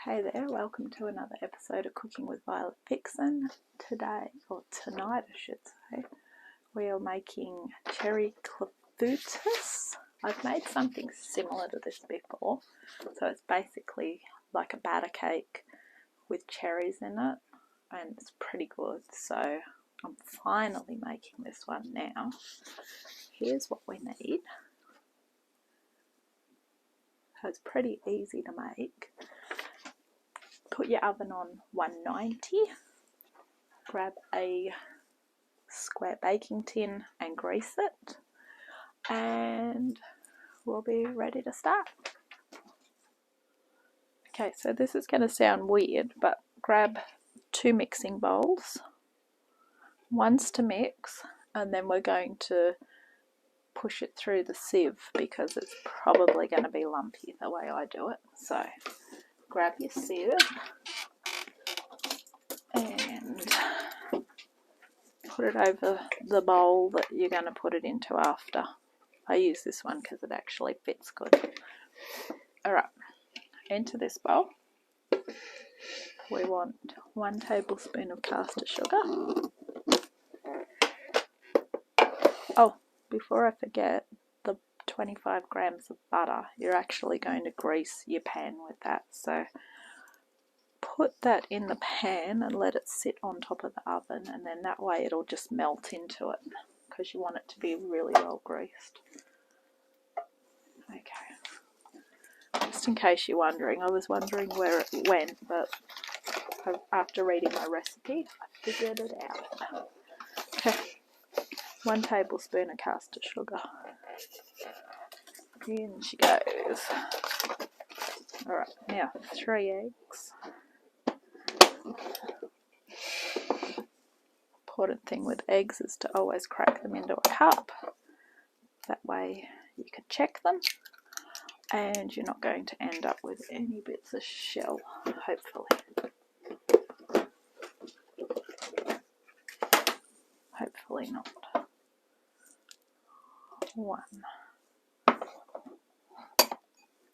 Hey there, welcome to another episode of Cooking with Violet Vixen. Today, or tonight I should say, we are making cherry clafoutis. I've made something similar to this before, so it's basically like a batter cake with cherries in it, and it's pretty good. So I'm finally making this one now. Here's what we need. So it's pretty easy to make. Put your oven on 190, grab a square baking tin and grease it, and we'll be ready to start. Okay, so this is going to sound weird, but grab 2 mixing bowls. One's to mix, and then we're going to push it through the sieve because it's probably going to be lumpy the way I do it. So grab your sieve and put it over the bowl that you're going to put it into after. I use this one because it actually fits good. Alright, into this bowl we want 1 tablespoon of caster sugar. Oh, before I forget, the 25 grams of butter, you're actually going to grease your pan with that. So put that in the pan and let it sit on top of the oven, and then that way it'll just melt into it because you want it to be really well greased. Okay, just in case you're wondering, I was wondering where it went, but after reading my recipe I figured it out. Okay, 1 tablespoon of caster sugar. In she goes. Alright, now 3 eggs. Important thing with eggs is to always crack them into a cup. That way you can check them and you're not going to end up with any bits of shell, hopefully. Hopefully not. 1.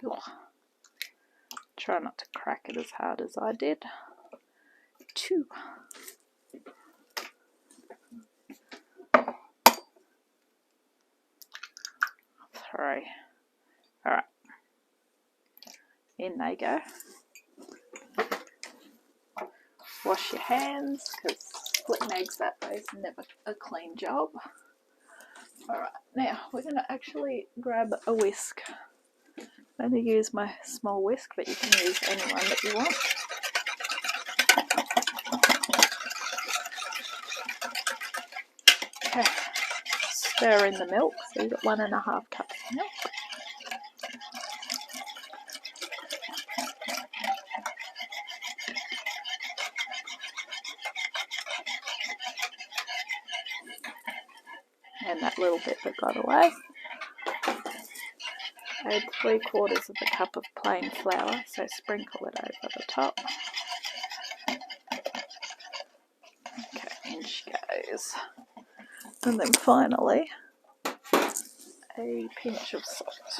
Ugh. Try not to crack it as hard as I did. 2. 3. Alright. In they go. Wash your hands because splitting eggs that way is never a clean job. Alright, now we're going to actually grab a whisk. I'm going to use my small whisk, but you can use any one that you want. Okay, stir in the milk, so you've got 1.5 cups of milk. And that little bit that got away. Add 3/4 of a cup of plain flour, so sprinkle it over the top. Okay, in she goes. And then finally, a pinch of salt.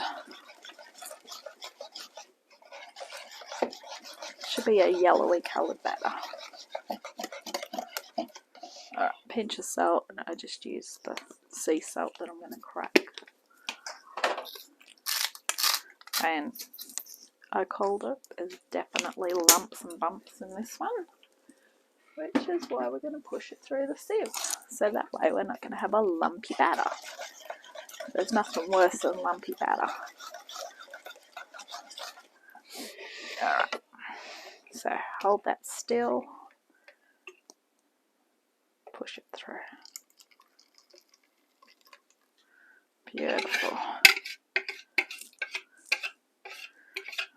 Should be a yellowy coloured batter. Alright, pinch of salt, and I just use the sea salt that I'm going to crack. And I called it, there's definitely lumps and bumps in this one, which is why we're going to push it through the sieve. So that way we're not going to have a lumpy batter. There's nothing worse than lumpy batter. Alright, so hold that still, push it through. Beautiful.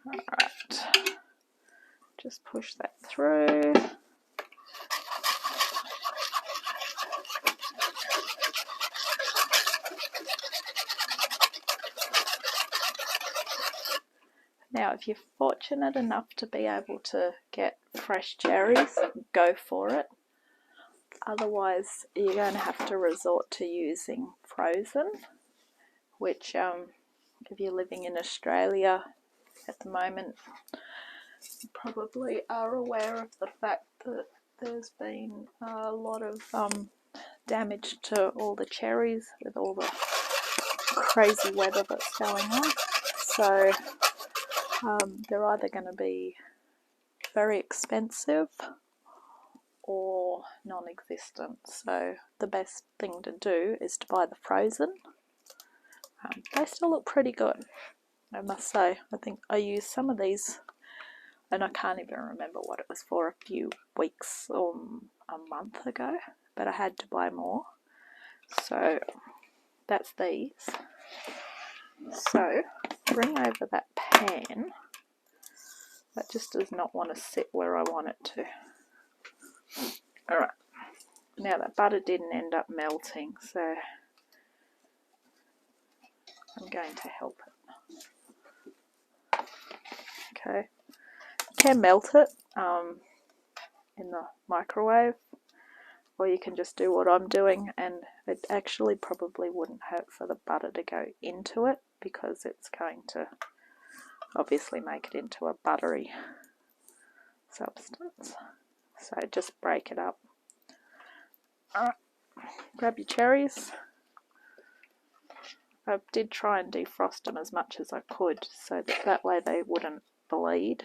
Alright, just push that through. Now, if you're fortunate enough to be able to get fresh cherries, go for it. Otherwise, you're going to have to resort to using frozen, which if you're living in Australia at the moment, You probably are aware of the fact that there's been a lot of damage to all the cherries with all the crazy weather that's going on. So they're either going to be very expensive or non-existent. So the best thing to do is to buy the frozen. They still look pretty good, I must say. I think I used some of these, and I can't even remember what it was for, a few weeks or a month ago, but I had to buy more. So that's these. So bring over that pan. That just does not want to sit where I want it to. Alright, now that butter didn't end up melting, so I'm going to help it. Okay, you can melt it in the microwave, or you can just do what I'm doing, and it actually probably wouldn't hurt for the butter to go into it because it's going to obviously make it into a buttery substance. So just break it up. Alright, grab your cherries. I did try and defrost them as much as I could so that way they wouldn't bleed.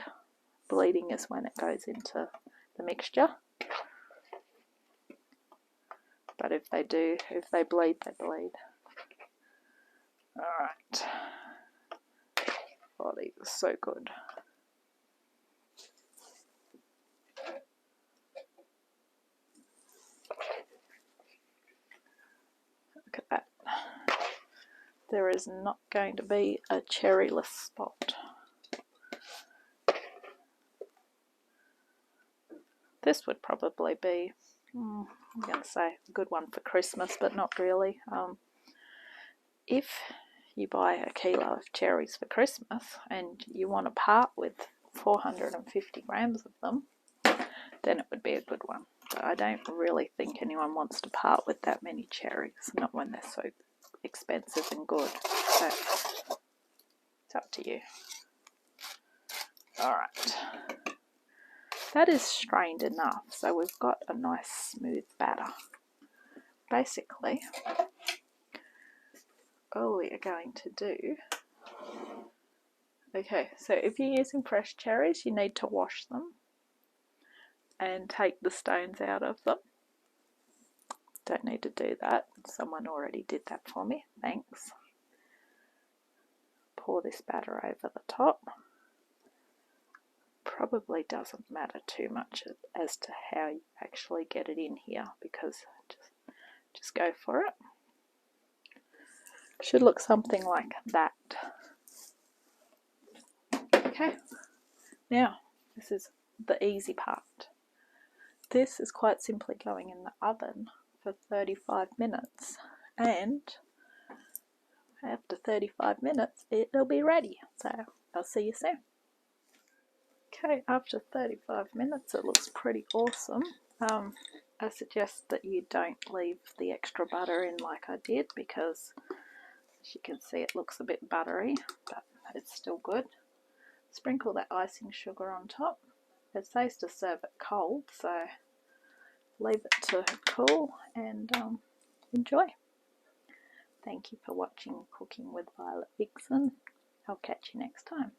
Bleeding is when it goes into the mixture. But if they do, if they bleed, they bleed. Alright. Oh, these are so good. Look at that. There is not going to be a cherryless spot. This would probably be, I'm going to say, a good one for Christmas, but not really. If you buy a kilo of cherries for Christmas and you want to part with 450 grams of them, then it would be a good one. But I don't really think anyone wants to part with that many cherries, not when they're so expensive and good. So it's up to you. Alright. That is strained enough, so we've got a nice smooth batter. Basically, all we are going to do... Okay, so if you're using fresh cherries, you need to wash them and take the stones out of them. Don't need to do that. Someone already did that for me. Thanks. Pour this batter over the top. Probably doesn't matter too much as to how you actually get it in here, because just go for it. Should look something like that. Okay, now this is the easy part. This is quite simply going in the oven for 35 minutes, and after 35 minutes it'll be ready. So I'll see you soon. Okay, after 35 minutes it looks pretty awesome. I suggest that you don't leave the extra butter in like I did, because as you can see it looks a bit buttery, but it's still good. Sprinkle that icing sugar on top. It says to serve it cold, so leave it to cool and enjoy. Thank you for watching Cooking with Violet Vixen. I'll catch you next time.